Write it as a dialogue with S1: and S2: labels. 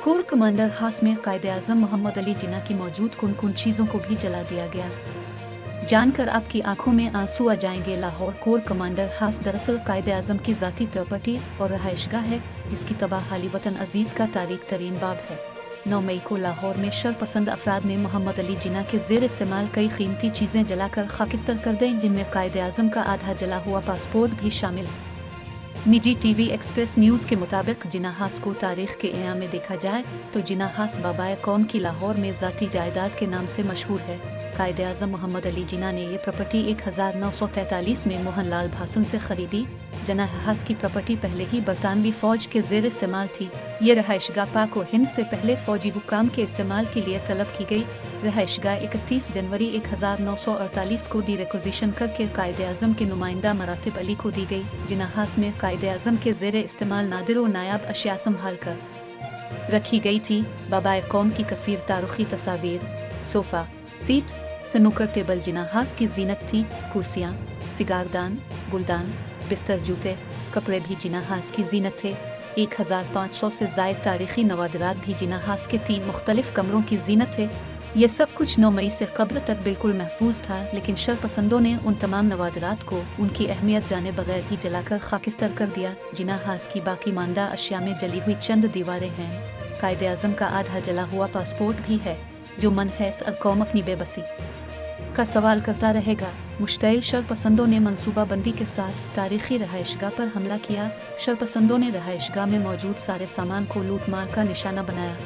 S1: Core commander हास में कायदे-आज़म मोहम्मद अली जिन्ना की मौजूद कुन चीज़ों को भी जला दिया गया। जानकर आपकी आंखों में आंसू आ जाएंगे। लाहौर कोर कमांडर हास दरअसल कायदे-आज़म की ज़ाती प्रॉपर्टी और रहायशगाह है, जिसकी तबाहाली वतन अजीज़ का तारीख तरीन बाब है। 9 मई को लाहौर में शरपसंद अफराद ने मोहम्मद अली जिन्ना के ज़ेर इस्तेमाल कई कीमती चीज़ें जलाकर खाकिस्तर कर दें, जिनमें कायदे-आज़म का आधा जला हुआ पासपोर्ट भी शामिल है। निजी टीवी एक्सप्रेस न्यूज़ के मुताबिक जिन्ना हास को तारीख के एयाम में देखा जाए तो जिन्ना हास बाबाए कौम की लाहौर में ज़ाती जायदाद के नाम से मशहूर है। कायदे-आज़म मोहम्मद अली जिन्ना ने ये प्रॉपर्टी 1943 में मोहन लाल भासन से खरीदी। जिन्ना हास की प्रॉपर्टी पहले ही बरतानवी फ़ौज के ज़ेर इस्तेमाल थी। ये रहायशगाह पाक व हिंद से पहले फ़ौजी हुक्काम के इस्तेमाल के लिए तलब की गई। रहायशगाह 31 जनवरी 1948 को डीरेकोजिशन करके कायदे-आज़म के नुमाइंदा मरातिब अली को दी गई। जिन्ना हास में कायदे-आज़म के ज़ेर इस्तेमाल नादिर व नायाब अशिया संभाल कर रखी गई थी। बाबाए कौम की कसीर तारुखी तस्वीर, सोफ़ा, सीट, स्नूकर टेबल जिन्ना हास की जीनत थी। कुर्सियाँ, सिगारदान, गुलदान, बिस्तर, जूते, कपड़े भी जिन्ना हास की जीनत थे। 1500 से ज़ायद तारीखी नवादरात भी जिन्ना हास के 3 मुख्तलिफ कमरों की जीनत थे। ये सब कुछ 9 मई से कब्ल तक बिल्कुल महफूज था, लेकिन शरपसंदों ने उन तमाम नवादरात को उनकी अहमियत जाने बगैर ही जलाकर खाकिस्तर कर दिया। जिन्ना हास की बाकी मानदा अशिया में जली हुई चंद दीवारें हैं। कायदे-आज़म का आधा जला हुआ पासपोर्ट भी है, जो मनहस अलकौम अपनी बेबसी का सवाल करता रहेगा। मुश्तइल शरपसंदों ने मनसूबाबंदी के साथ तारीखी रहायशगाह पर हमला किया। शरपसंदों ने रहायशगाह में मौजूद सारे सामान को लूट मार का निशाना बनाया।